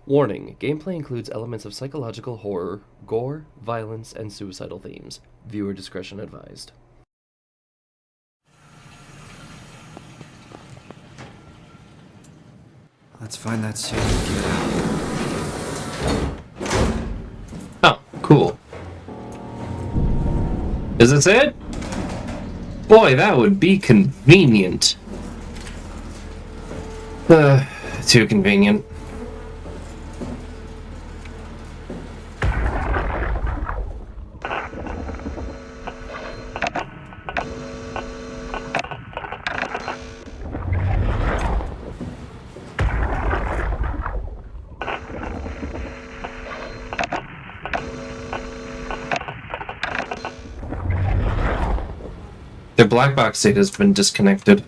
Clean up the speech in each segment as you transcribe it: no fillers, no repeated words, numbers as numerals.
Warning, gameplay includes elements of psychological horror, gore, violence, and suicidal themes. Viewer discretion advised. Let's find that suit and get out. Oh, cool. Is this it? Boy, that would be convenient. Too convenient. Their black box data has been disconnected.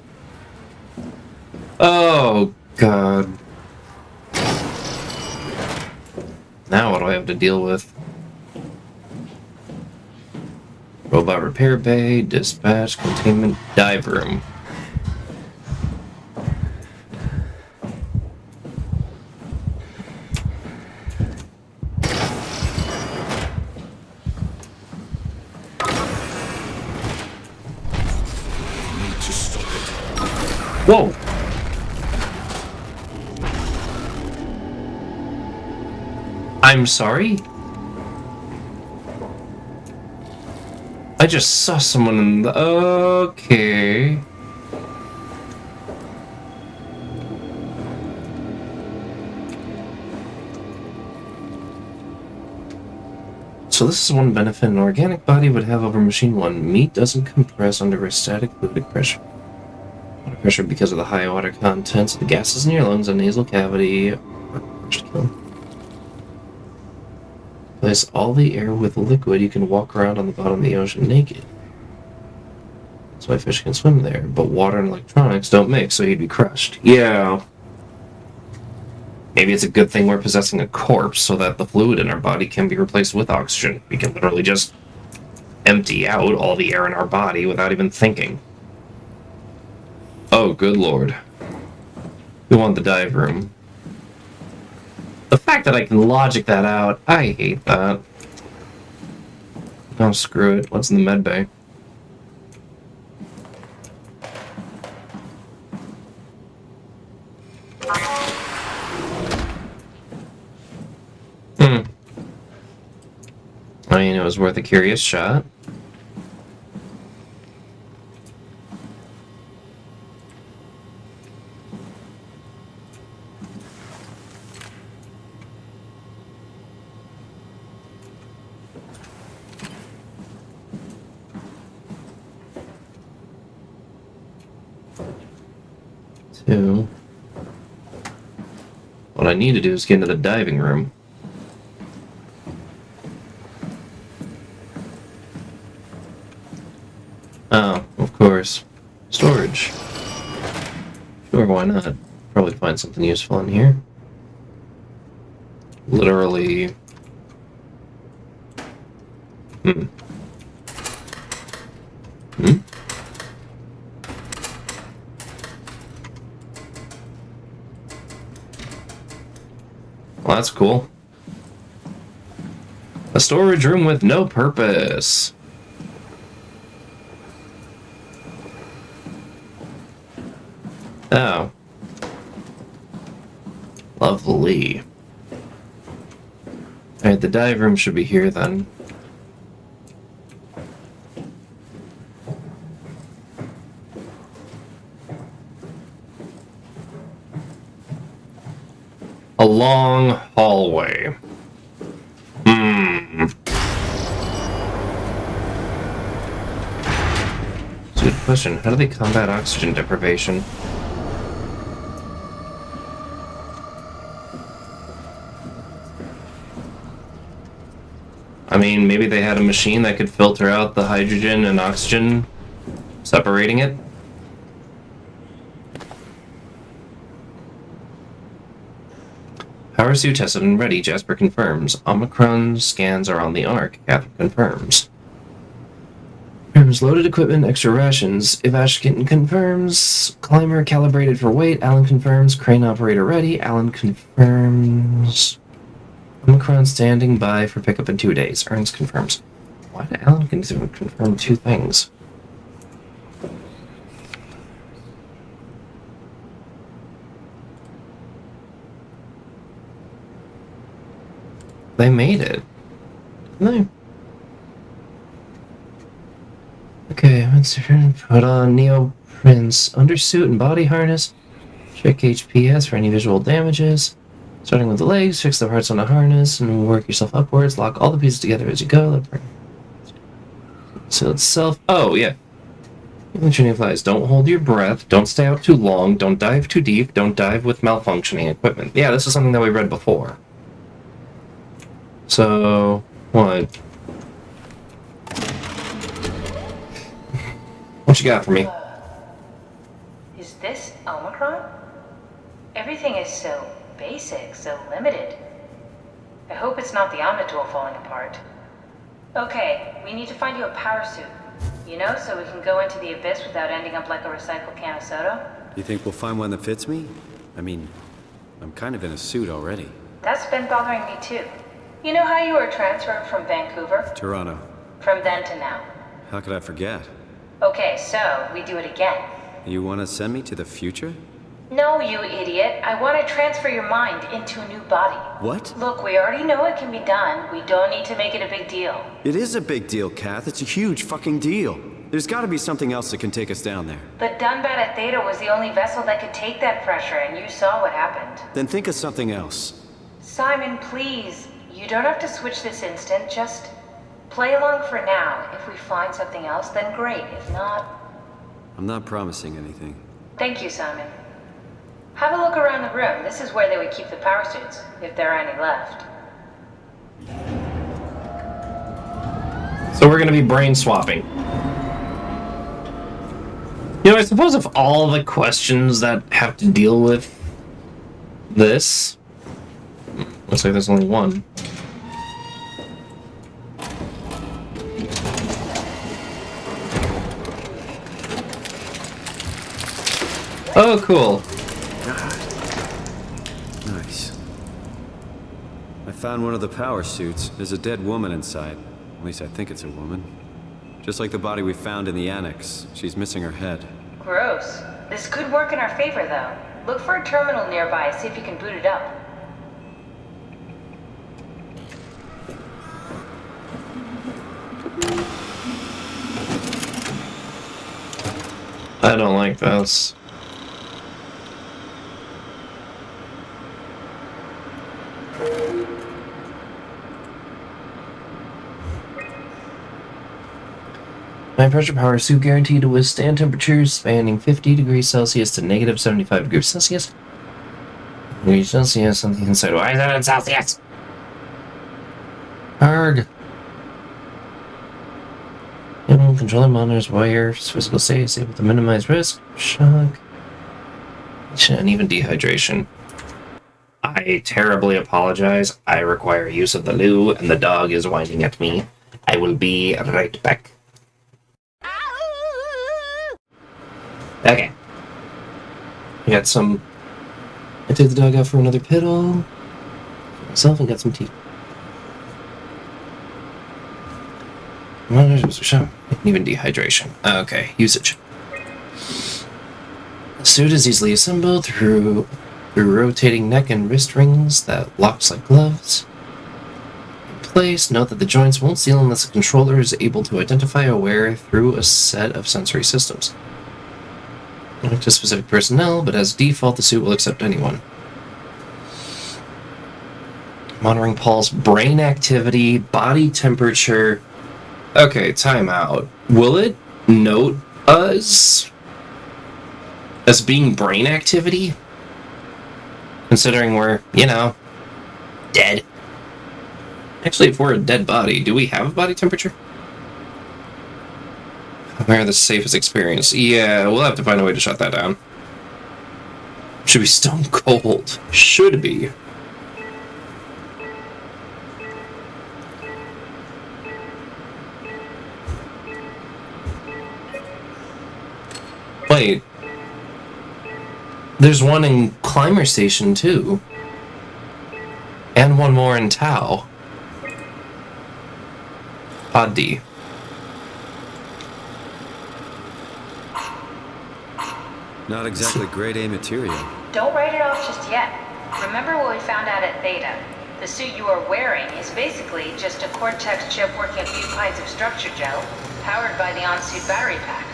Oh, God. Now what do I have to deal with? Robot repair bay, dispatch, containment, dive room. Whoa! I'm sorry? I just saw someone in the... Okay. So this is one benefit an organic body would have over machine one. Meat doesn't compress under a static fluid pressure. Water pressure because of the high water contents of the gases in your lungs and nasal cavity. Replace all the air with liquid, you can walk around on the bottom of the ocean naked. That's why fish can swim there, but water and electronics don't mix, so he'd be crushed. Yeah. Maybe it's a good thing we're possessing a corpse, so that the fluid in our body can be replaced with oxygen. We can literally just empty out all the air in our body without even thinking. Oh, good lord. We want the dive room. The fact that I can logic that out, I hate that. Oh, screw it. What's in the med bay? I mean, it was worth a curious shot. Two. What I need to do is get into the diving room. Oh, of course. Storage. Sure, why not? Probably find something useful in here. Literally... Hmm. Well, that's cool. A storage room with no purpose. Oh. Lovely. Alright, the dive room should be here then. A long hallway. It's a good question. How do they combat oxygen deprivation? I mean, maybe they had a machine that could filter out the hydrogen and oxygen, separating it. Power suit tested and ready, Jasper confirms. Omicron scans are on the Ark, Catherine confirms. confirms. Loaded equipment, extra rations. If Ashkin confirms. Climber calibrated for weight. Alan confirms. Crane operator ready. Alan confirms. Omicron standing by for pickup in 2 days. Ernst confirms. Why did Alan confirm 2 things? They made it. No. Okay, put on neoprints undersuit and body harness. Check HPS for any visual damages. Starting with the legs, fix the parts on the harness and work yourself upwards. Lock all the pieces together as you go. So itself. Oh, yeah. Training flies. Don't hold your breath. Don't stay out too long. Don't dive too deep. Don't dive with malfunctioning equipment. Yeah, this is something that we read before. So, what? What you got for me? Is this Omicron? Everything is so basic, so limited. I hope it's not the Omnitool falling apart. Okay, we need to find you a power suit. You know, so we can go into the abyss without ending up like a recycled can of soda. You think we'll find one that fits me? I mean, I'm kind of in a suit already. That's been bothering me too. You know how you were transferred from Vancouver? Toronto. From then to now. How could I forget? Okay, so we do it again. You want to send me to the future? No, you idiot. I want to transfer your mind into a new body. What? Look, we already know it can be done. We don't need to make it a big deal. It is a big deal, Kath. It's a huge fucking deal. There's got to be something else that can take us down there. The Dunbat at Theta was the only vessel that could take that pressure, and you saw what happened. Then think of something else. Simon, please. You don't have to switch this instant. Just play along for now. If we find something else, then great. If not... I'm not promising anything. Thank you, Simon. Have a look around the room. This is where they would keep the power suits, if there are any left. So we're gonna be brain swapping. You know, I suppose if all the questions that have to deal with this... Looks like there's only one. Oh, cool. Nice. I found one of the power suits. There's a dead woman inside. At least I think it's a woman. Just like the body we found in the annex. She's missing her head. Gross. This could work in our favor, though. Look for a terminal nearby, see if you can boot it up. I don't like this. High pressure power suit guaranteed to withstand temperatures spanning 50 degrees Celsius to negative 75 degrees Celsius. Degrees Celsius on the inside. Why is that in Celsius? Hard. Controller monitors wires physical state is able to minimize risk, shock, and even dehydration. I terribly apologize. I require use of the loo, and the dog is whining at me. I will be right back. Okay. I got some. I took the dog out for another piddle. For myself, and got some tea. Even dehydration. Okay, usage. The suit is easily assembled through rotating neck and wrist rings that locks like gloves. In place, note that the joints won't seal unless the controller is able to identify a wearer through a set of sensory systems. Not to specific personnel, but as default, the suit will accept anyone. Monitoring Paul's brain activity, body temperature. Okay, timeout. Will it note us as being brain activity? Considering we're, you know, dead. Actually, if we're a dead body, do we have a body temperature? Where the safest experience? Yeah, we'll have to find a way to shut that down. Should be stone cold. Should be. wait. There's one in Climber Station, too. And one more in Tau. Pod D. Not exactly grade A material. Don't write it off just yet. Remember what we found out at Theta? The suit you are wearing is basically just a Cortex chip working a few pints of structure gel, powered by the on-suit battery pack.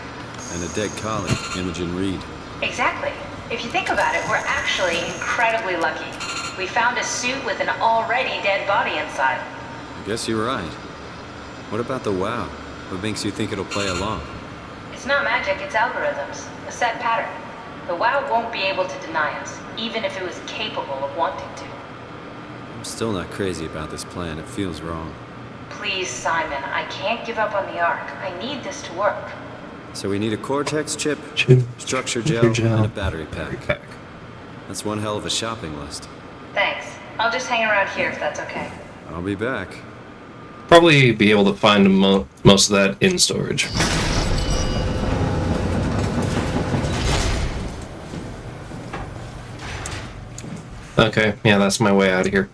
And a dead colleague, Imogen Reed. Exactly. If you think about it, we're actually incredibly lucky. We found a suit with an already dead body inside. I guess you're right. What about the WoW? What makes you think it'll play along? It's not magic, it's algorithms. A set pattern. The WoW won't be able to deny us, even if it was capable of wanting to. I'm still not crazy about this plan. It feels wrong. Please, Simon, I can't give up on the Ark. I need this to work. So we need a Cortex chip, structure gel, and a battery pack. That's one hell of a shopping list. Thanks. I'll just hang around here if that's okay. I'll be back. Probably be able to find most of that in storage. Okay, yeah, that's my way out of here.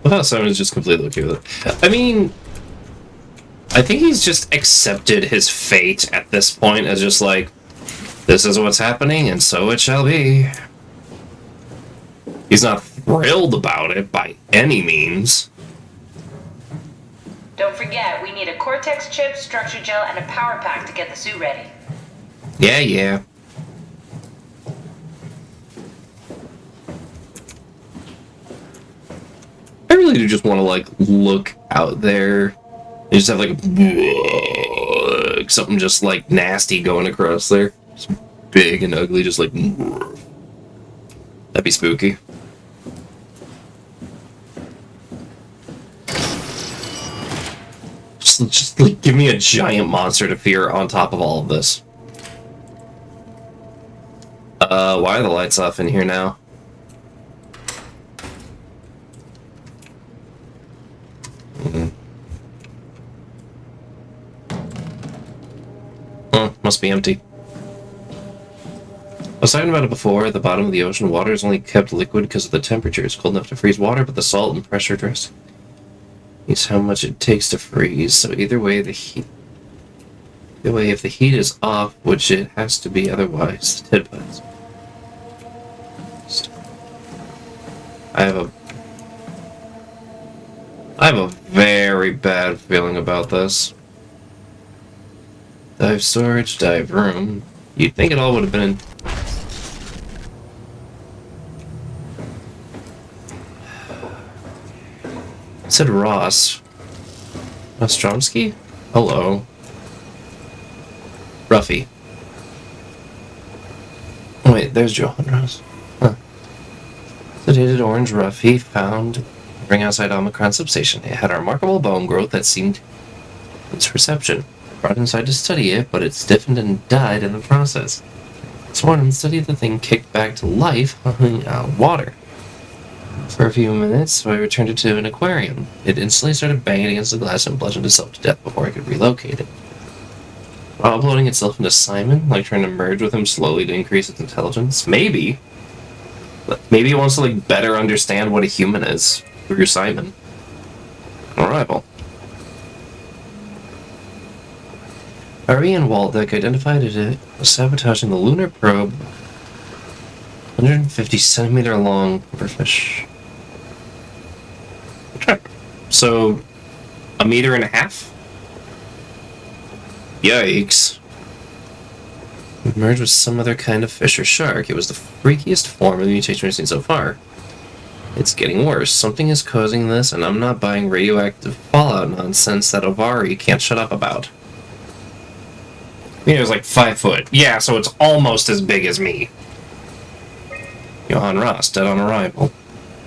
Well, Simon is just completely okay with it. I mean, I think he's just accepted his fate at this point as just like, this is what's happening, and so it shall be. He's not thrilled about it by any means. Don't forget, we need a Cortex chip, structure gel, and a power pack to get the suit ready. Yeah. I really do just want to, like, look out there. And just have, like, something just, like, nasty going across there. Just big and ugly, just like... That'd be spooky. Just like, give me a giant monster to fear on top of all of this. Why are the lights off in here now? Must be empty. I was talking about it before. At the bottom of the ocean, water is only kept liquid because of the temperature. It's cold enough to freeze water, but the salt and pressure dress is how much it takes to freeze. So either way, if the heat is off, which it has to be, otherwise, the tidbits. I have a very bad feeling about this. Dive storage, dive room. You'd think it all would have been in... It said Ross. Ostromsky? Hello. Ruffy. Wait, there's Johan Ross. Huh. Sedated orange Ruffy found ring outside Omicron substation. It had a remarkable bone growth that seemed its perception. Brought inside to study it, but it stiffened and died in the process. Sworn and studied the thing kicked back to life out water. For a few minutes, so I returned it to an aquarium. It instantly started banging against the glass and bludgeoned itself to death before I could relocate it. While uploading itself into Simon, like trying to merge with him slowly to increase its intelligence? Maybe. But maybe it wants to like better understand what a human is through Simon. Arrival. Ari and Waldeck identified it as sabotaging the lunar probe. 150 centimeter long fish. So, 1.5 meters? Yikes. It merged with some other kind of fish or shark. It was the freakiest form of the mutation we've seen so far. It's getting worse. Something is causing this, and I'm not buying radioactive fallout nonsense that Ovari can't shut up about. It was like 5 foot. Yeah, so it's almost as big as me. Johan Ross, dead on arrival.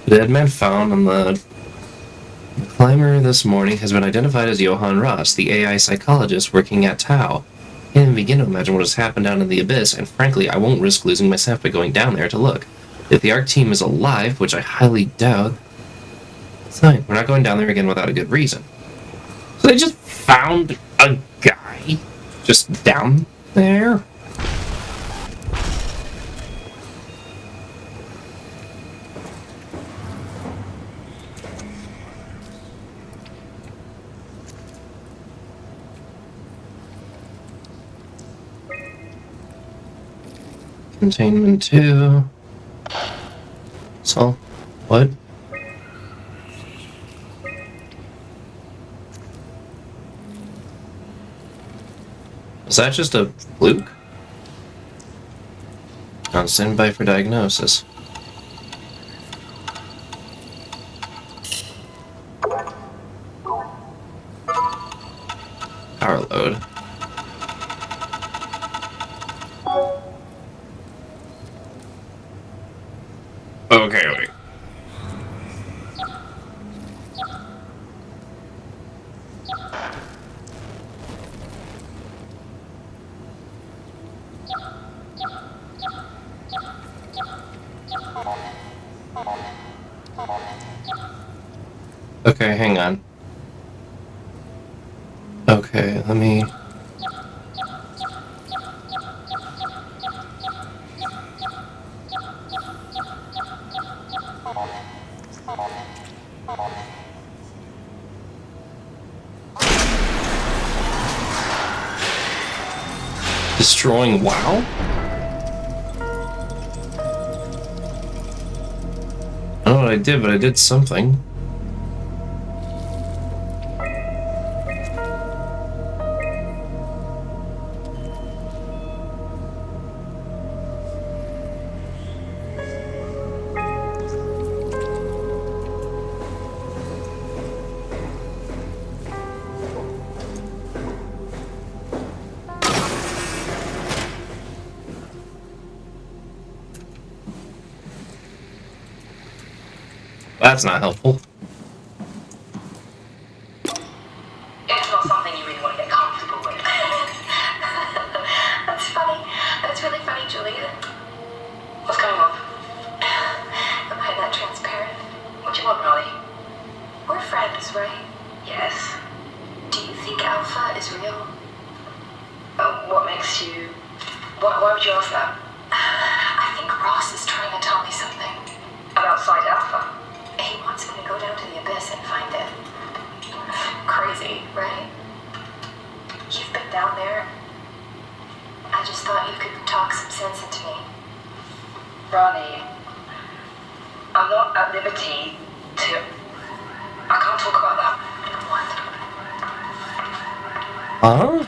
The dead man found on the climber this morning has been identified as Johan Ross, the AI psychologist working at Tau. I can't even begin to imagine what has happened down in the abyss, and frankly, I won't risk losing my staff by going down there to look. If the ARC team is alive, which I highly doubt, it's fine. We're not going down there again without a good reason. So they just found a guy just down there? Containment 2. So, what? Is that just a fluke? On standby for diagnosis. Power load. Okay, wait. Okay, hang on. Okay, let me... Destroying WoW? I don't know what I did, but I did something. That's not helpful. It's not something you really want to get comfortable with. That's funny. That's really funny, Julia. What's going on? Am I that transparent? What do you want, Ronnie? We're friends, right? Yes. Do you think Alpha is real? What makes you... Why would you ask that? I think Ross is trying to tell me something. About Site Alpha? He wants me to go down to the abyss and find it. Crazy, right? You've been down there. I just thought you could talk some sense into me. Ronnie, I'm not at liberty to... I can't talk about that. What? Huh?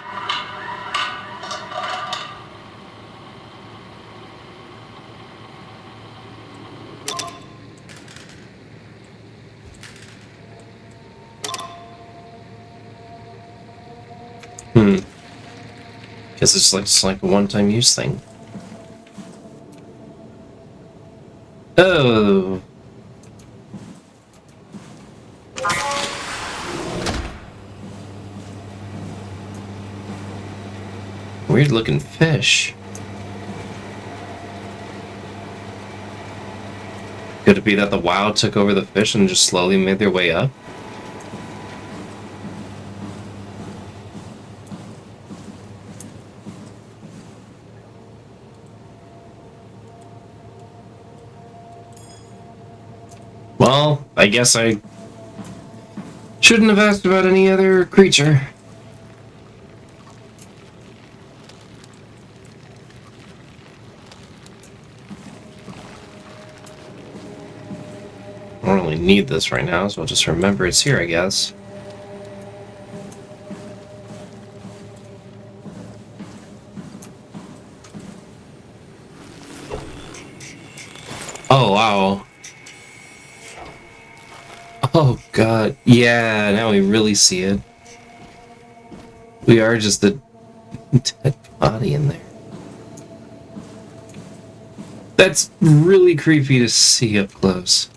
Guess it's like a one-time use thing. Oh. Weird looking fish. Could it be that the WoW took over the fish and just slowly made their way up? Well, I guess I shouldn't have asked about any other creature. I don't really need this right now, so I'll just remember it's here, I guess. Oh, wow. Oh, God. Yeah, now we really see it. We are just a dead body in there. That's really creepy to see up close.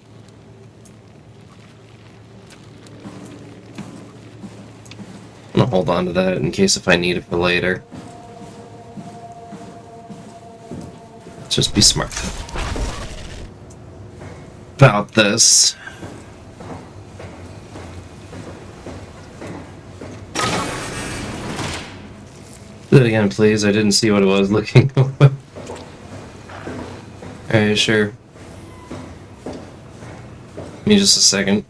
I'm gonna hold on to that in case if I need it for later. Just be smart. about this. Do it again, please. I didn't see what it was looking for. Alright, sure. Give me just a second.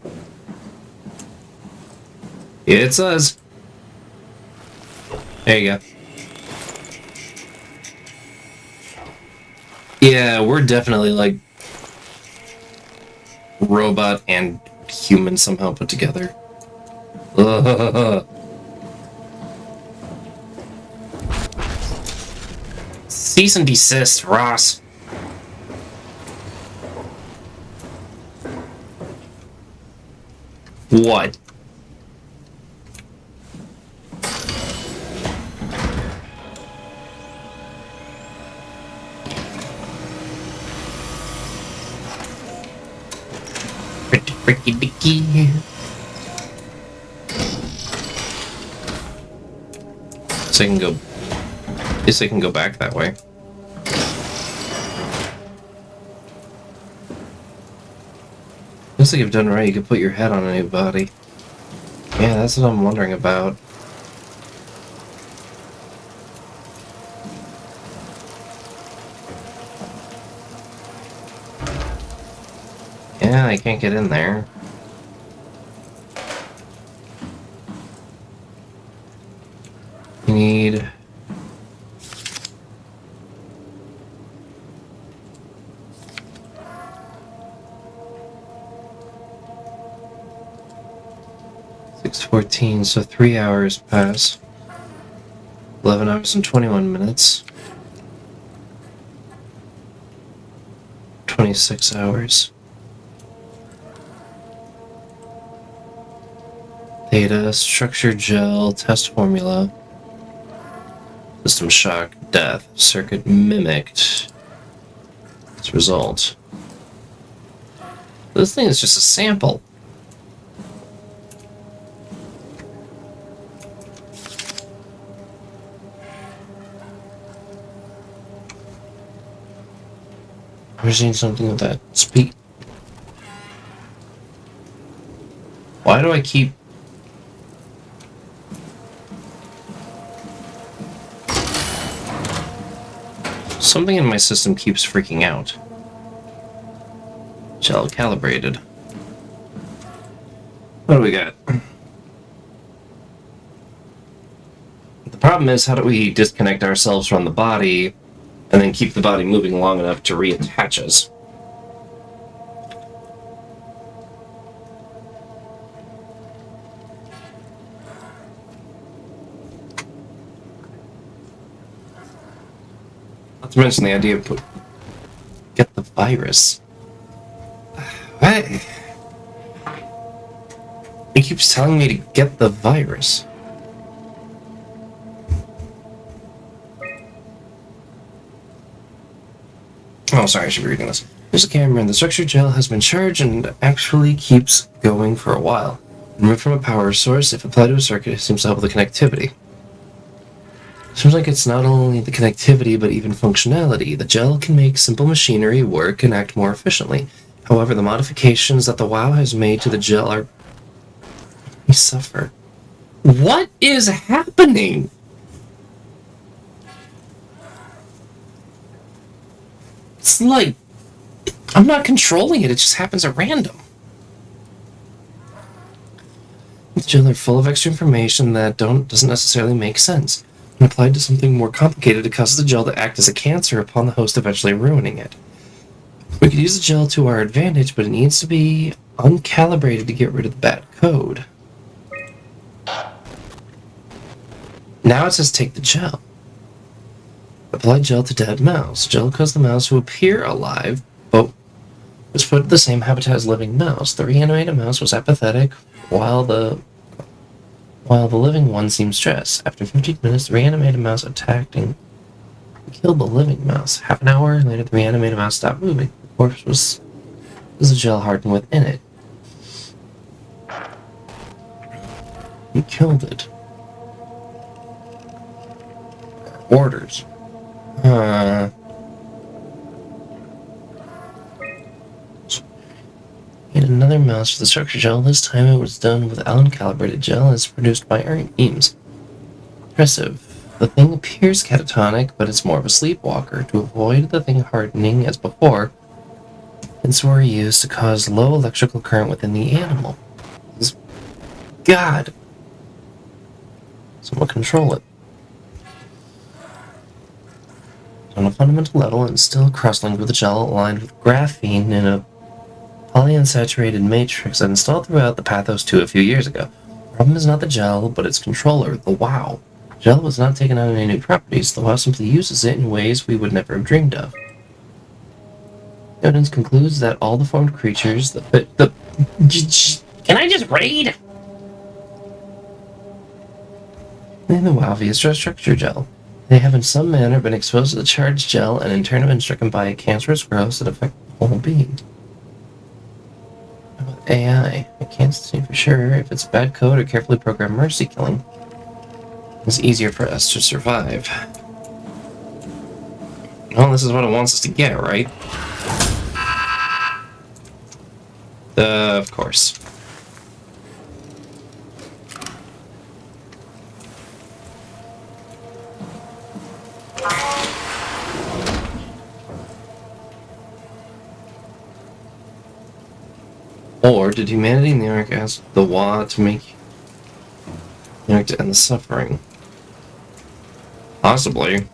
It's us. There you go. Yeah, we're definitely like robot and human somehow put together. Cease and desist, Ross. What? Pretty dicky. So I can go. At least I can go back that way. Looks like you've done right. You can put your head on a new body. Yeah, that's what I'm wondering about. Yeah, I can't get in there. You need... .14, so 3 hours pass. 11 hours and 21 minutes. 26 hours. Data, structure gel, test formula. System shock, death, circuit mimicked. Its result. This thing is just a sample. I've seen something with that speed. Why do I keep... Something in my system keeps freaking out. Gel calibrated. What do we got? The problem is, how do we disconnect ourselves from the body and then keep the body moving long enough to reattach us? Not to mention the idea of get the virus. What? He keeps telling me to get the virus. Oh, sorry, I should be reading this. There's a camera, and the structure gel has been charged and actually keeps going for a while. Removed from a power source, if applied to a circuit, it seems to help with the connectivity. Seems like it's not only the connectivity, but even functionality. The gel can make simple machinery work and act more efficiently. However, the modifications that the WoW has made to the gel are... We suffer. What is happening? It's like... I'm not controlling it, it just happens at random. The gel are full of extra information that doesn't necessarily make sense. When applied to something more complicated, it causes the gel to act as a cancer upon the host, eventually ruining it. We could use the gel to our advantage, but it needs to be uncalibrated to get rid of the bad code. Now it says take the gel. Apply gel to dead mouse. Gel caused the mouse to appear alive, but was put in the same habitat as living mouse. The reanimated mouse was apathetic, while the living one seemed stressed. After 15 minutes, the reanimated mouse attacked and killed the living mouse. Half an hour later, the reanimated mouse stopped moving. The corpse was the gel hardened within it. He killed it. Orders. another mouse for the structure gel. This time it was done with Allen calibrated gel as produced by iron beams. Impressive. The thing appears catatonic, but it's more of a sleepwalker. To avoid the thing hardening as before, hints were used to cause low electrical current within the animal. God! Someone control it. On a fundamental level, it's still cross-linked with a gel aligned with graphene in a polyunsaturated matrix that installed throughout the Pathos 2 a few years ago. The problem is not the gel, but its controller, the WoW. Gel was not taken on any new properties. The WoW simply uses it in ways we would never have dreamed of. Evidence concludes that all deformed creatures Can I just read? In the WoW via structure gel. They have in some manner been exposed to the charged gel and in turn have been stricken by a cancerous growth that affects the whole being. About AI, I can't say for sure if it's bad code or carefully programmed mercy killing. It's easier for us to survive. Well, this is what it wants us to get, right? Of course. Or did humanity in the Ark ask the Wa to make the Ark to end the suffering? Possibly.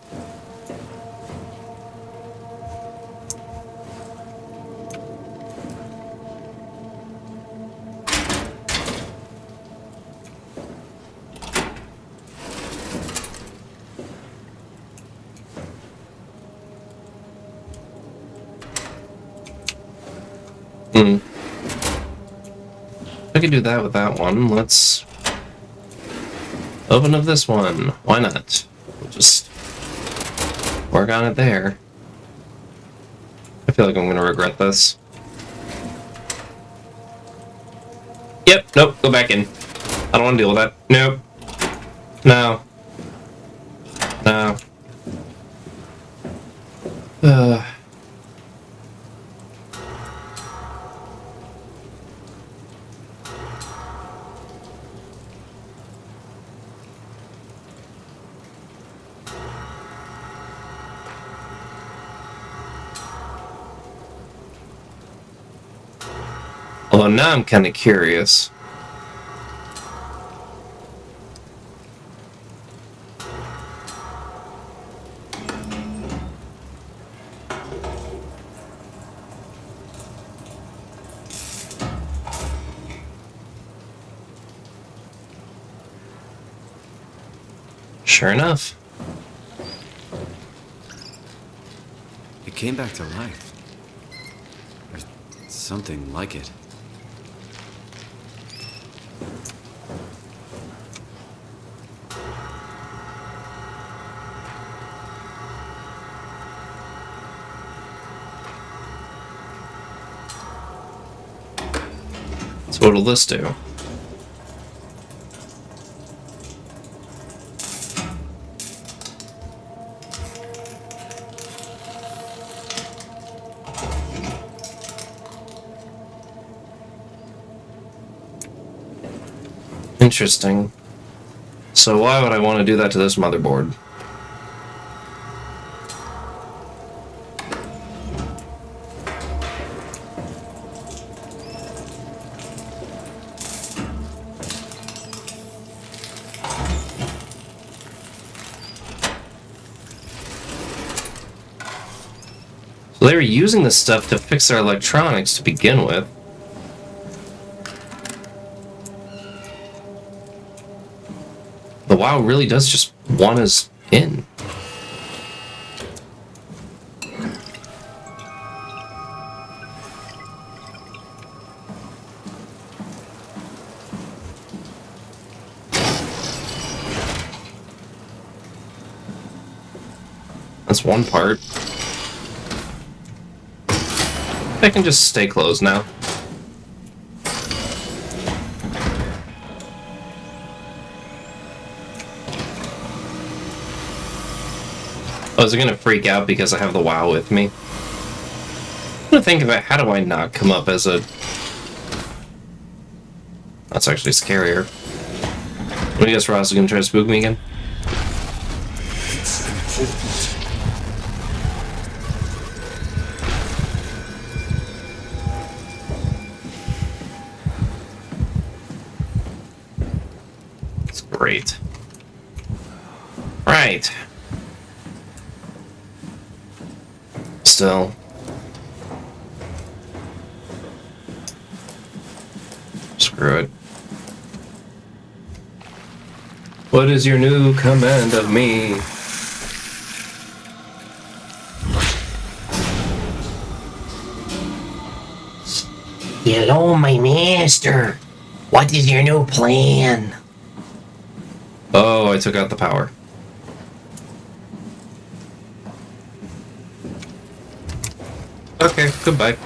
I could do that with that one. Let's open up this one. Why not? We'll just work on it there. I feel like I'm gonna regret this. Yep, nope, go back in. I don't want to deal with that. Nope. No. No. Although now I'm kind of curious. Sure enough. It came back to life. There's something like it. So what'll this do? Interesting. So why would I want to do that to this motherboard? So they were using this stuff to fix their electronics to begin with. The WoW really does just want us in. That's one part. I can just stay closed now. Oh, is it gonna freak out because I have the WoW with me? I'm gonna think about how do I not come up as a That's actually scarier. What do you guess, Ross? Is gonna try to spook me again? It's great. Right. Still. Screw it. What is your new command of me? Hello, my master. What is your new plan? Oh, I took out the power. Okay, goodbye.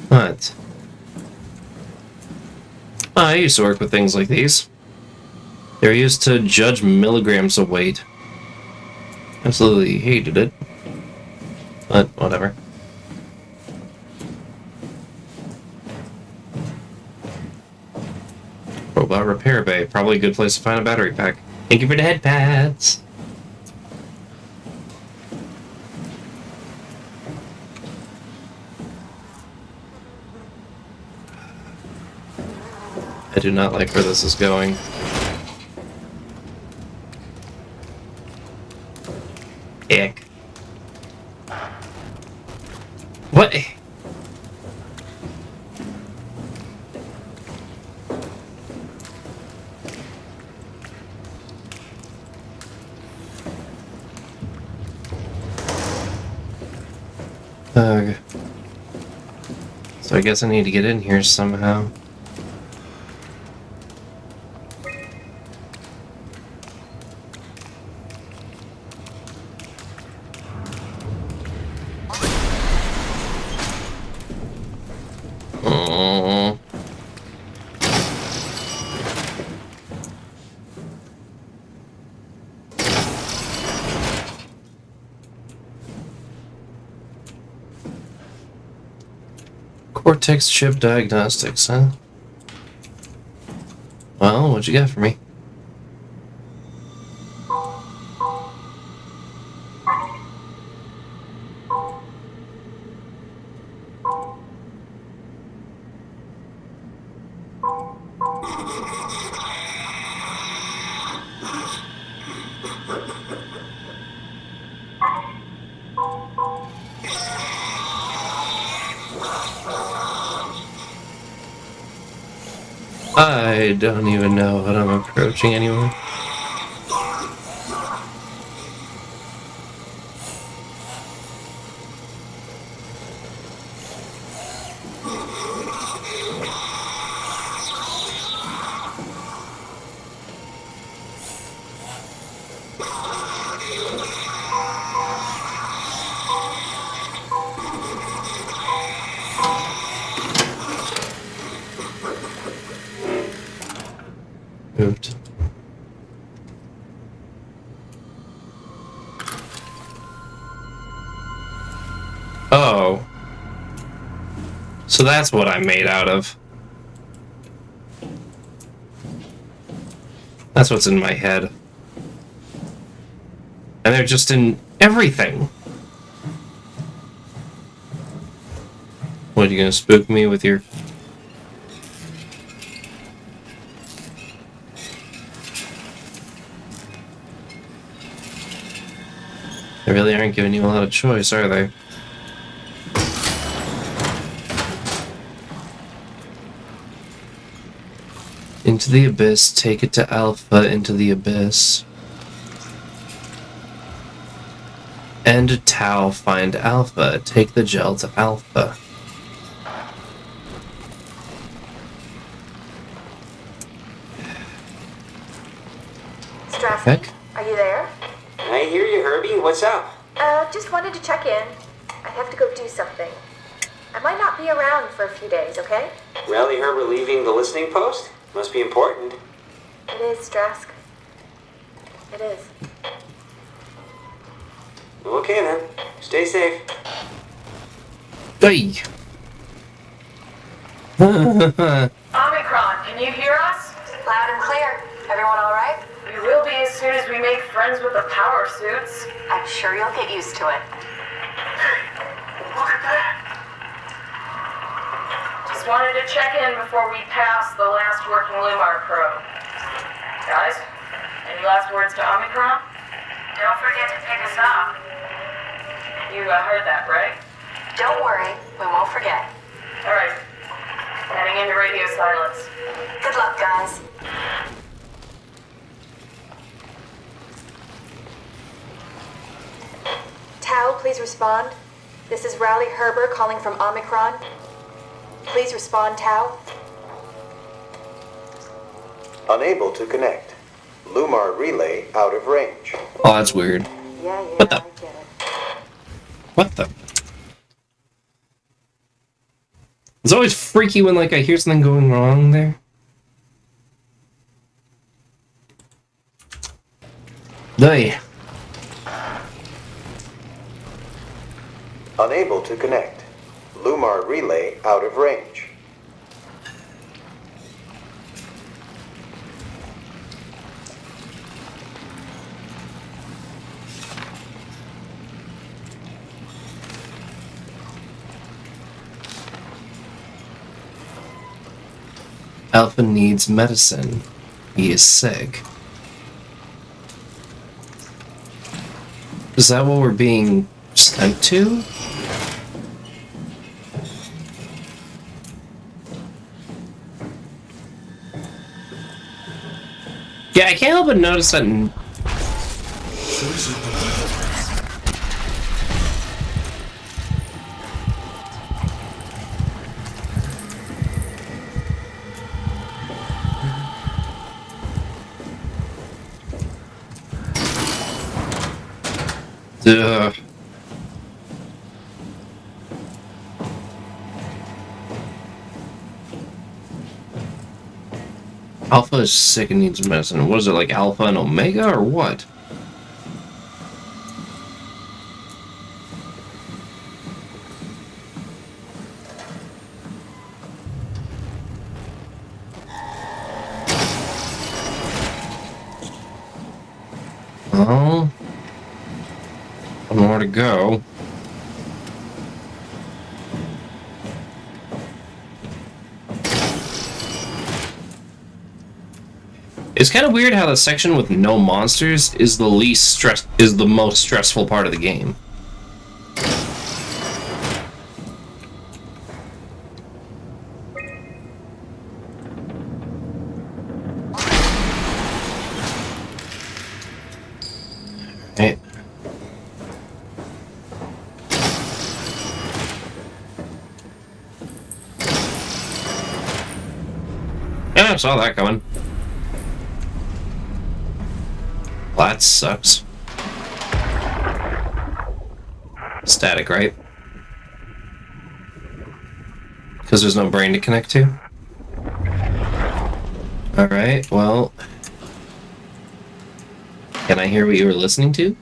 What? I used to work with things like these. They were used to judge milligrams of weight. Absolutely hated it. But whatever. Robot repair bay. Probably a good place to find a battery pack. Thank you for the head pads. I do not like where this is going. Ick. What? Ugh. So I guess I need to get in here somehow. Oh. Cortex chip diagnostics, huh? Well, what'd you get for me? I don't even know what I'm approaching anymore. Moved. Oh. So that's what I'm made out of. That's what's in my head. And they're just in everything. What, are you gonna spook me with your... They really aren't giving you a lot of choice, are they? Into the abyss, take it to Alpha, into the abyss. End Tau, find Alpha, take the gel to Alpha. Stress. Heck? hear you, Herbie. What's up? Just wanted to check in. I have to go do something. I might not be around for a few days, okay? Rally Herbert leaving the listening post? Must be important. It is, Strask. It is. Okay then. Stay safe. Hey! Omicron, can you hear us? Loud and clear. Everyone all right? We will be as soon as we make friends with the power suits. I'm sure you'll get used to it. Look at that. Just wanted to check in before we pass the last working Lumar crew. Guys, any last words to Omicron? Don't forget to pick us up. You heard that, right? Don't worry, we won't forget. Alright. Heading into radio silence. Good luck, guys. Tau, please respond. This is Rally Herber calling from Omicron. Please respond, Tau. Unable to connect. Lumar relay out of range. Oh, that's weird. Yeah, What the? I get it. What the? It's always freaky when, like, I hear something going wrong there. Hey. Unable to connect. Lumar relay out of range. Alpha needs medicine. He is sick. Is that what we're being sent to? Yeah, I can't help but notice that. Ugh. Alpha is sick and needs medicine. What is it, like Alpha and Omega, or what? Oh. More to go. It's kind of weird how the section with no monsters is the most stressful part of the game. Right. Yeah, I saw that coming. Well, that sucks. Static, right? Because there's no brain to connect to? Alright, well... Can I hear what you were listening to?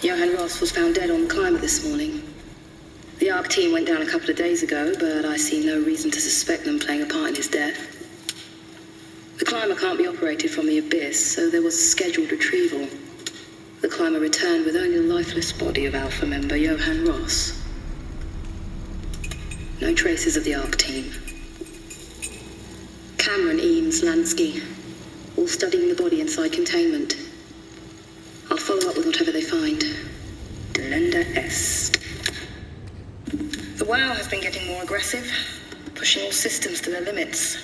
Johan Ross was found dead on the climber this morning. The ARC team went down a couple of days ago, but I see no reason to suspect them playing a part in his death. The climber can't be operated from the abyss, so there was a scheduled retrieval. The climber returned with only the lifeless body of Alpha member Johan Ross. No traces of the ARC team. Cameron, Eames, Lansky, all studying the body inside containment. I'll follow up with whatever they find. Delenda S. The WoW has been getting more aggressive, pushing all systems to their limits.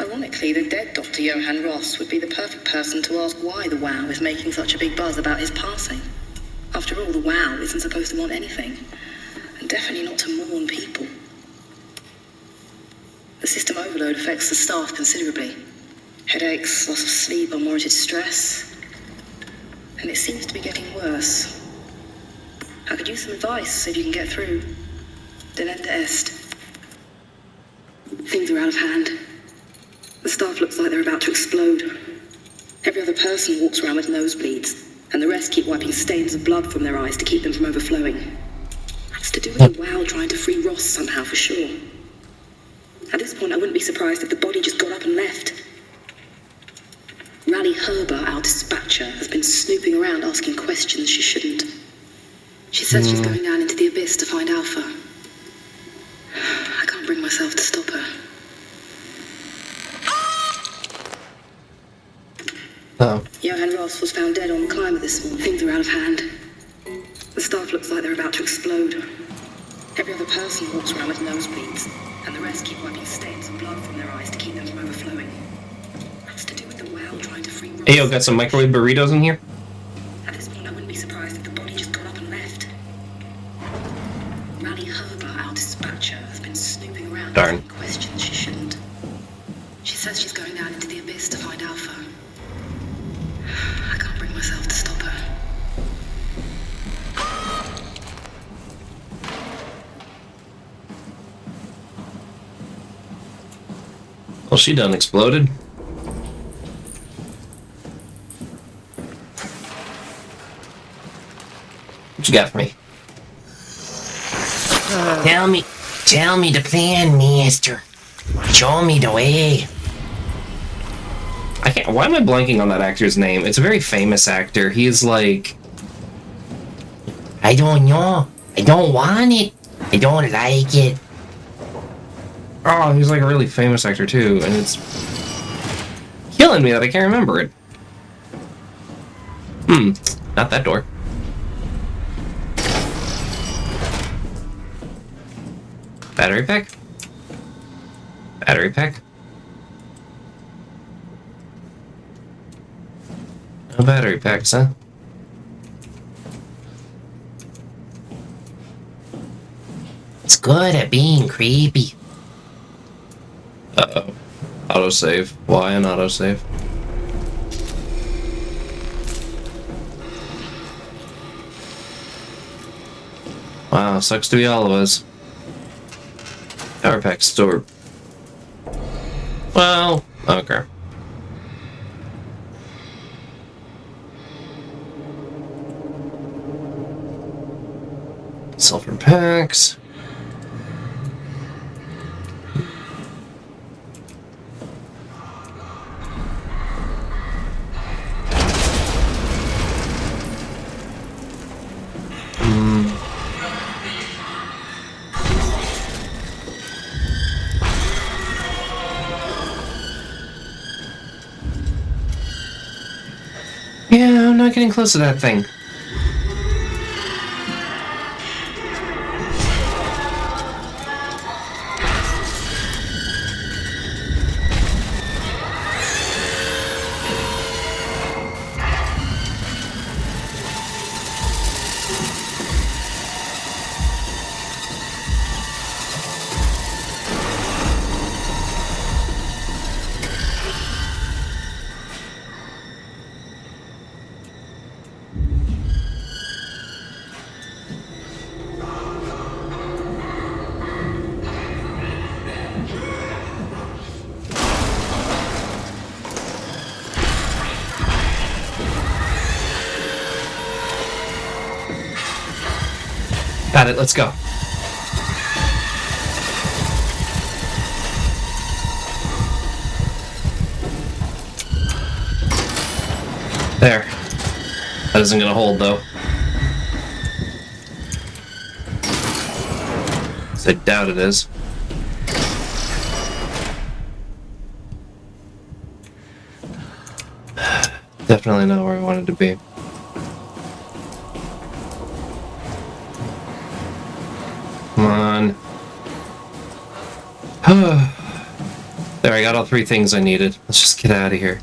Ironically, the dead Dr. Johan Ross would be the perfect person to ask why the WoW is making such a big buzz about his passing. After all, the WoW isn't supposed to want anything, and definitely not to mourn people. The system overload affects the staff considerably. Headaches, loss of sleep, unwarranted stress. And it seems to be getting worse. I could use some advice so you can get through. Delenda est. Things are out of hand. The staff looks like they're about to explode. Every other person walks around with nosebleeds, and the rest keep wiping stains of blood from their eyes to keep them from overflowing. That's to do with the Wow trying to free Ross somehow, for sure. At this point, I wouldn't be surprised if the body just got up and left. Rally Herber, our dispatcher, has been snooping around asking questions she shouldn't. She says she's going down into the abyss to find Alpha. I can't bring myself to stop her. Oh. Johan Ross was found dead on the climber this morning. Things are out of hand. The staff looks like they're about to explode. Every other person walks around with nosebleeds, and the rest keep wiping stains of blood from their eyes to keep them from overflowing. That's to do with the Wow trying to free Ross. Hey, yo, got some microwave burritos in here? At this point, I wouldn't be surprised if the body just got up and left. Rally Herber, our dispatcher, has been snooping around Darn. asking questions she shouldn't. She says she's going down into the abyss to find Alpha. I can't bring myself to stop her. Well, she done exploded. What you got for me? Tell me the plan, Master. Show me the way. I can't. Why am I blanking on that actor's name? It's a very famous actor. He's like. I don't know. I don't want it. I don't like it. Oh, he's like a really famous actor too, and it's killing me that I can't remember it. Not that door. Battery pack? Battery pack? No battery packs, huh? It's good at being creepy. Uh-oh. Autosave. Why an autosave? Wow, sucks to be all of us. Power pack store. Well, okay. Sulfur packs. Yeah, I'm not getting close to that thing. Got it, let's go. There. That isn't gonna hold, though. I doubt it is. Definitely not where I wanted to be. Come on. There, I got all three things I needed. Let's just get out of here.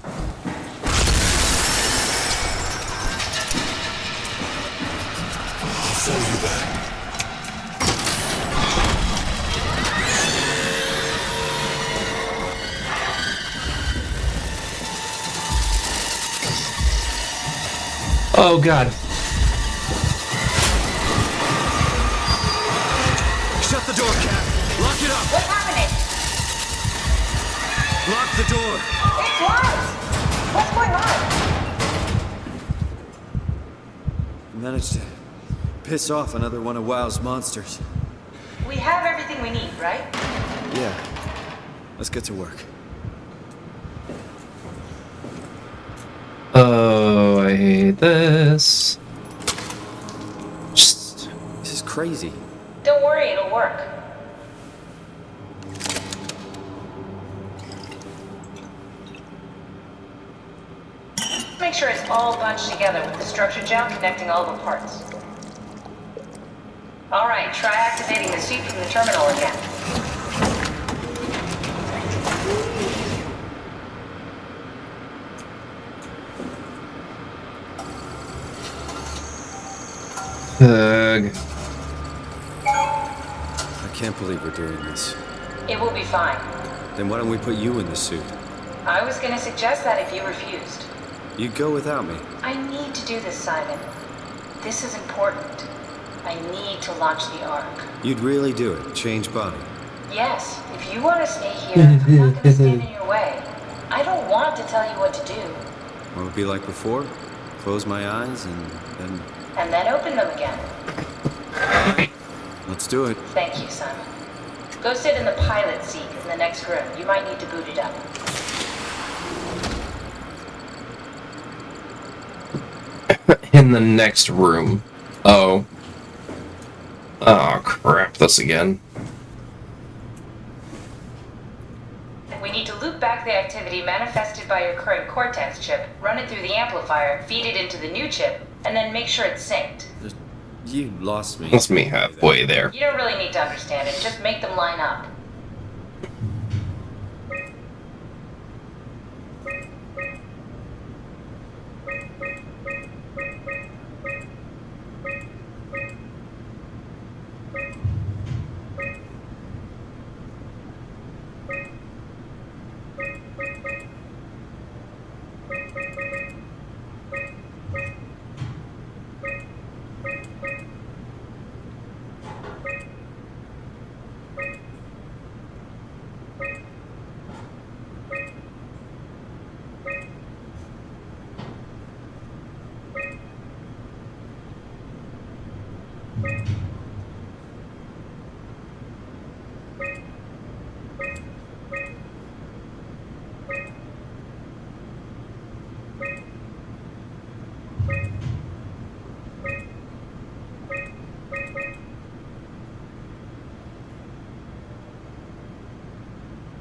Oh god. Shut the door, Cat. Lock it up. What's happening? Lock the door. It's locked! What's going on? I managed to piss off another one of WoW's monsters. We have everything we need, right? Yeah. Let's get to work. Oh, I hate this. Just... This is crazy. Don't worry, it'll work. Make sure it's all bunched together with the structure gel connecting all the parts. Alright, try activating the suit from the terminal again. Ugh. I can't believe we're doing this. It will be fine. Then why don't we put you in the suit? I was gonna suggest that if you refused. You'd go without me. I need to do this, Simon. This is important. I need to launch the Ark. You'd really do it. Change body. Yes, if you want to stay here, I'm not gonna stand in your way. I don't want to tell you what to do. Want to be like before? Close my eyes and then... And then open them again. Let's do it. Thank you, Simon. Go sit in the pilot seat in the next room. You might need to boot it up. In the next room. Oh. Oh, crap, this again. We need to loop back the activity manifested by your current Cortex chip, run it through the amplifier, feed it into the new chip, and then make sure it's synced. You lost me. That's me halfway there. You don't really need to understand it, just make them line up.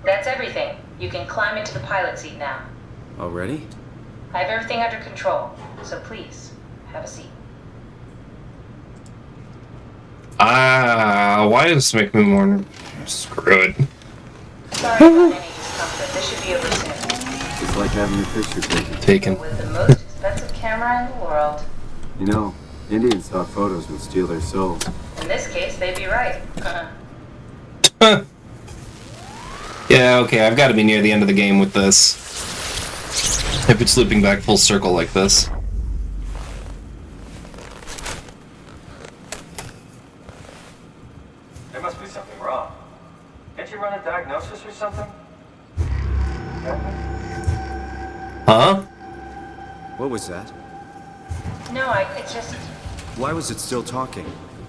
That's everything. You can climb into the pilot seat now. Already? I have everything under control, so please, have a seat. Why does this make me more nervous? Screw it. Sorry about any discomfort. This should be over soon. It's like having your picture taken. Taken. With the most expensive camera in the world. You know, Indians thought photos would steal their souls. In this case, they'd be right. Yeah, okay, I've got to be near the end of the game with this. If it's looping back full circle like this. There must be something wrong. Can't you run a diagnosis or something? Huh? What was that? No, it's just... Why was it still talking?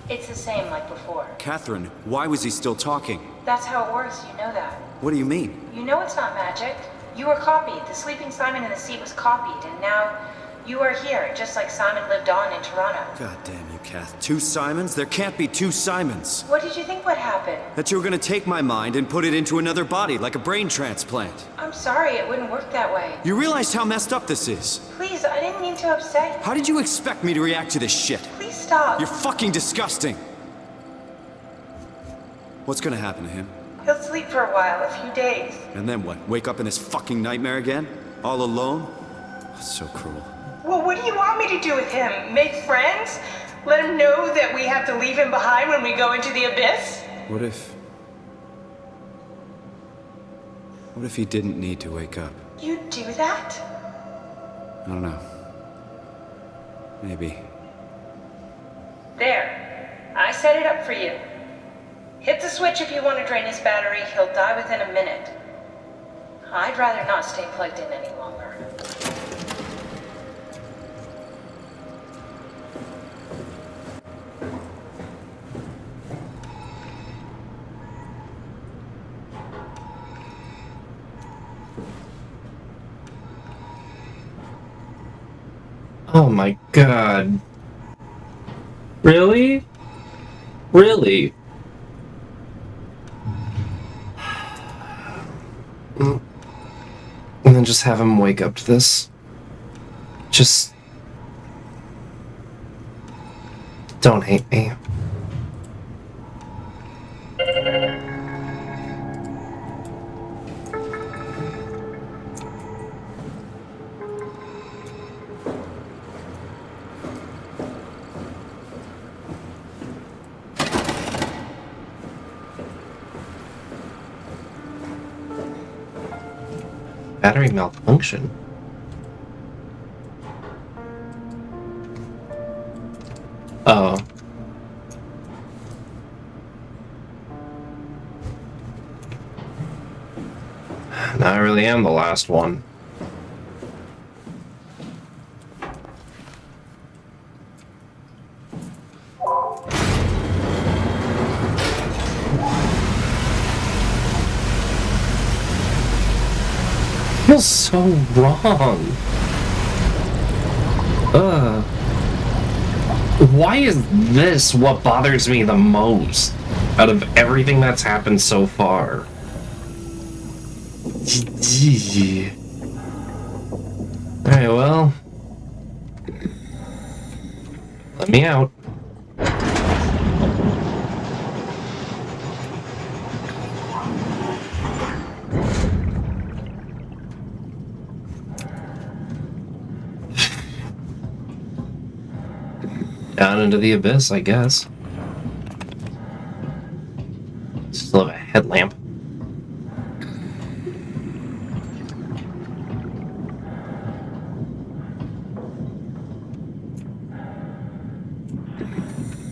It's the same like before. Catherine, why was he still talking? That's how it works, you know that. What do you mean? You know it's not magic. You were copied. The sleeping Simon in the seat was copied, and now you are here, just like Simon lived on in Toronto. God damn you, Kath. 2 Simons? There can't be 2 Simons. What did you think would happen? That you were gonna take my mind and put it into another body, like a brain transplant. I'm sorry, it wouldn't work that way. You realize how messed up this is? Please, I didn't mean to upset you. How did you expect me to react to this shit? Please stop. You're fucking disgusting. What's gonna happen to him? He'll sleep for a while, a few days. And then what? Wake up in this fucking nightmare again? All alone? That's so cruel. Well, what do you want me to do with him? Make friends? Let him know that we have to leave him behind when we go into the abyss? What if he didn't need to wake up? You'd do that? I don't know. Maybe. There. I set it up for you. Hit the switch if you want to drain his battery. He'll die within a minute. I'd rather not stay plugged in any longer. Oh my god. Really? Really? And then just have him wake up to this. Just... don't hate me. Battery malfunction. Oh. Now I really am the last one. Feels so wrong. Why is this what bothers me the most out of everything that's happened so far? Alright, well. Let me out. Down into the abyss, I guess. Still have a headlamp.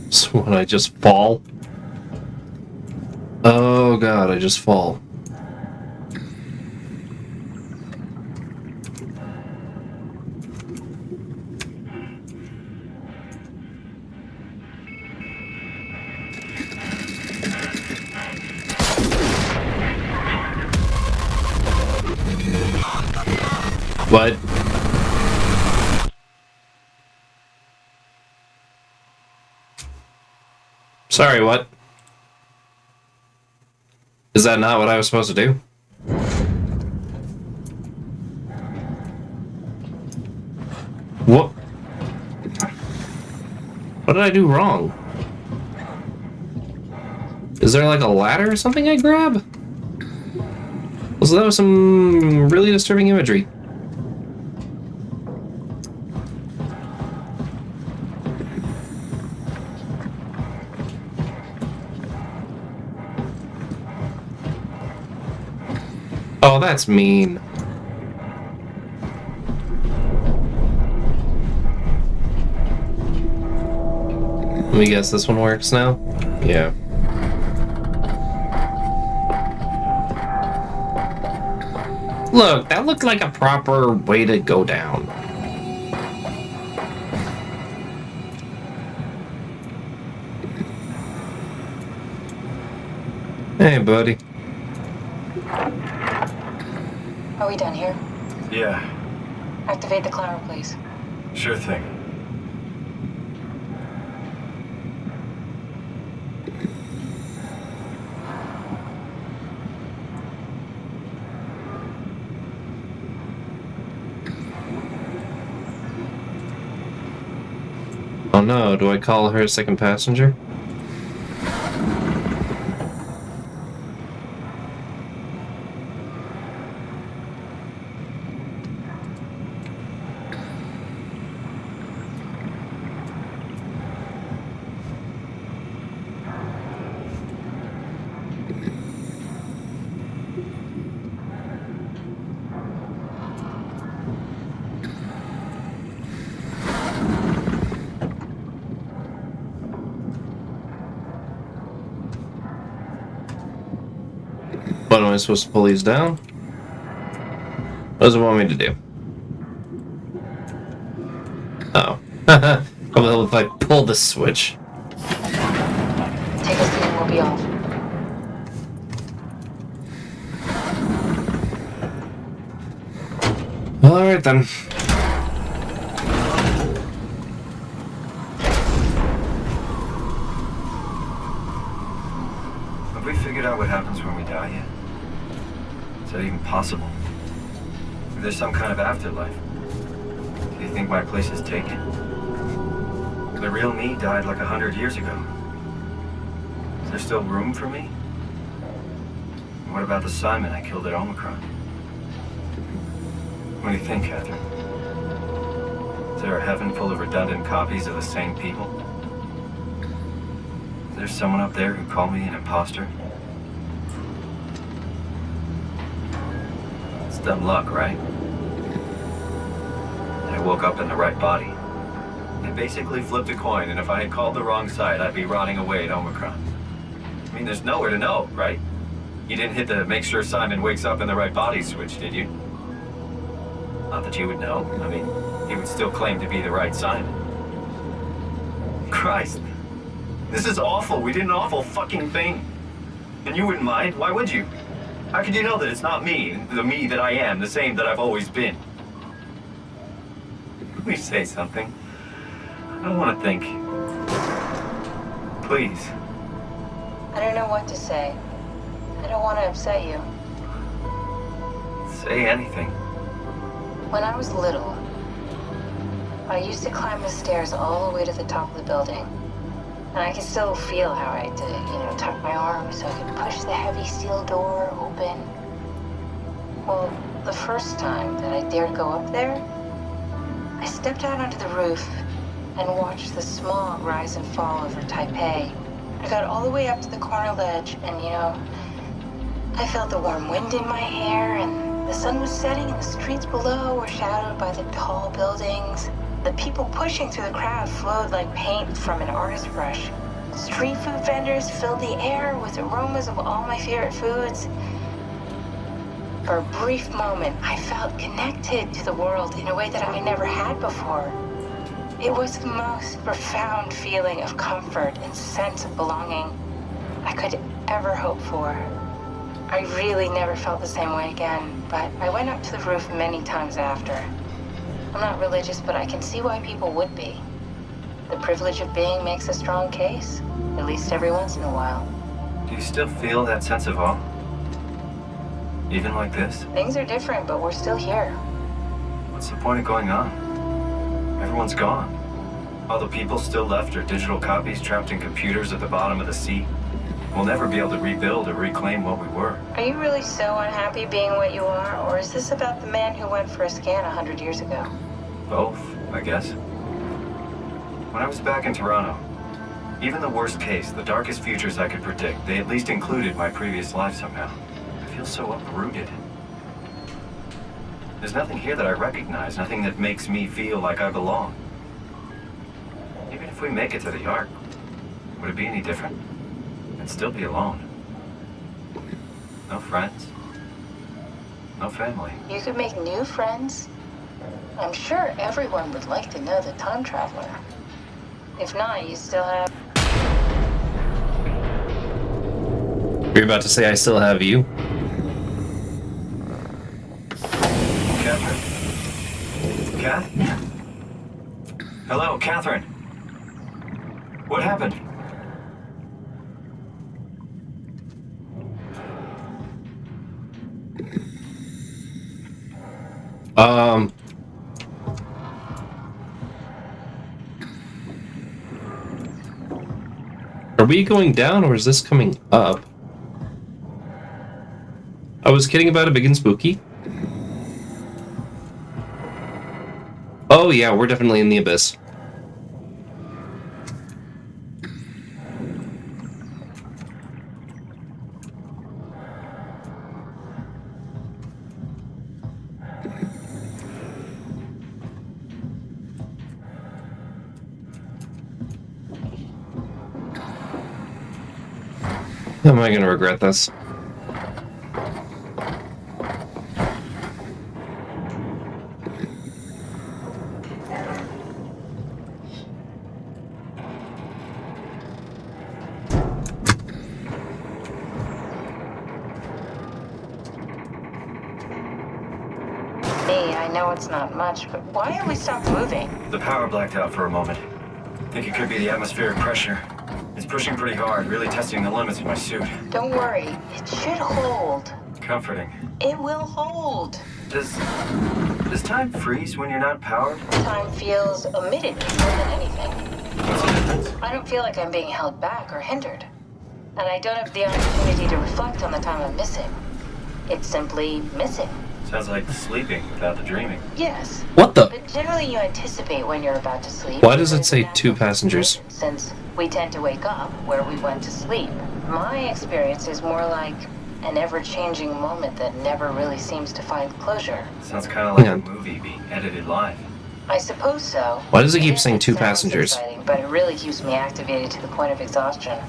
So what, I just fall? Oh god, I just fall. What? Sorry, what? Is that not what I was supposed to do? What? What did I do wrong? Is there like a ladder or something I grab? So that was some really disturbing imagery. Oh, that's mean. Let me guess, this one works now? Yeah. Look, that looked like a proper way to go down. Hey, buddy. Are we done here? Yeah, Activate the climber, please. sure thing. Oh no, do I call her a second passenger? What am I supposed to pull these down? What does it want me to do? Oh. What will if I pull the switch? Take a seat and we'll be off. Alright then. Have we figured out what happens when we die yet? Is that even possible? If there's some kind of afterlife, do you think my place is taken? The real me died like 100 years ago. Is there still room for me? And what about the Simon I killed at Omicron? What do you think, Catherine? Is there a heaven full of redundant copies of the same people? Is there someone up there who called me an imposter? It's dumb luck, right? I woke up in the right body. I basically flipped a coin, and if I had called the wrong side, I'd be rotting away at Omicron. I mean, there's nowhere to know, right? You didn't hit the make sure Simon wakes up in the right body switch, did you? Not that you would know. I mean, he would still claim to be the right Simon. Christ. This is awful. We did an awful fucking thing. And you wouldn't mind? Why would you? How could you know that it's not me, the me that I am, the same that I've always been? Please say something. I don't want to think. Please. I don't know what to say. I don't want to upset you. Say anything. When I was little, I used to climb the stairs all the way to the top of the building. And I can still feel how I had to, tuck my arms so I could push the heavy steel door open. Well, the first time that I dared go up there, I stepped out onto the roof and watched the smog rise and fall over Taipei. I got all the way up to the corner ledge and, I felt the warm wind in my hair and the sun was setting and the streets below were shadowed by the tall buildings. The people pushing through the crowd flowed like paint from an artist's brush. Street food vendors filled the air with aromas of all my favorite foods. For a brief moment, I felt connected to the world in a way that I never had before. It was the most profound feeling of comfort and sense of belonging I could ever hope for. I really never felt the same way again, but I went up to the roof many times after. I'm not religious, but I can see why people would be. The privilege of being makes a strong case, at least every once in a while. Do you still feel that sense of awe? Even like this? Things are different, but we're still here. What's the point of going on? Everyone's gone. All the people still left are digital copies trapped in computers at the bottom of the sea. We'll never be able to rebuild or reclaim what we were. Are you really so unhappy being what you are, or is this about the man who went for a scan 100 years ago? Both, I guess. When I was back in Toronto, even the worst case, the darkest futures I could predict, they at least included my previous life somehow. I feel so uprooted. There's nothing here that I recognize, nothing that makes me feel like I belong. Even if we make it to the Ark, would it be any different? I'd still be alone. No friends. No family. You could make new friends. I'm sure everyone would like to know the time traveler. If not, you still have... You're about to say I still have you? Catherine? Kath? Hello, Catherine. What happened? Are we going down or is this coming up? I was kidding about it, big and spooky. Oh yeah, we're definitely in the abyss. Am I gonna regret this? know it's not much, but why have we stopped moving? The power blacked out for a moment. Think it could be the atmospheric pressure. It's pushing pretty hard, really testing the limits of my suit. Don't worry, it should hold. Comforting. It will hold. Does time freeze when you're not powered? Time feels omitted more than anything. What's the difference? I don't feel like I'm being held back or hindered. And I don't have the opportunity to reflect on the time I'm missing. It's simply missing. Sounds like sleeping without the dreaming. Yes. What the? But generally you anticipate when you're about to sleep. Why does it say 2 passengers? Since we tend to wake up where we went to sleep. My experience is more like an ever-changing moment that never really seems to find closure. Sounds kind of like Yeah. a movie being edited live. I suppose so. Why does it keep saying It 2 sounds passengers? exciting, but it really keeps me activated to the point of exhaustion.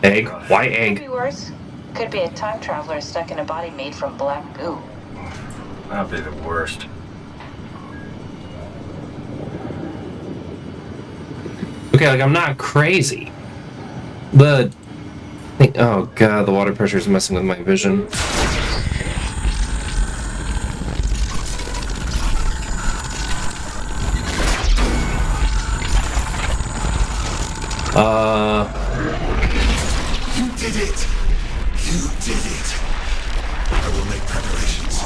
Egg? Why Could egg? be worse. Could be a time traveler stuck in a body made from black goo. That'd be the worst. Okay, like I'm not crazy. But oh god, the water pressure is messing with my vision. You did it! You did it! I will make preparations.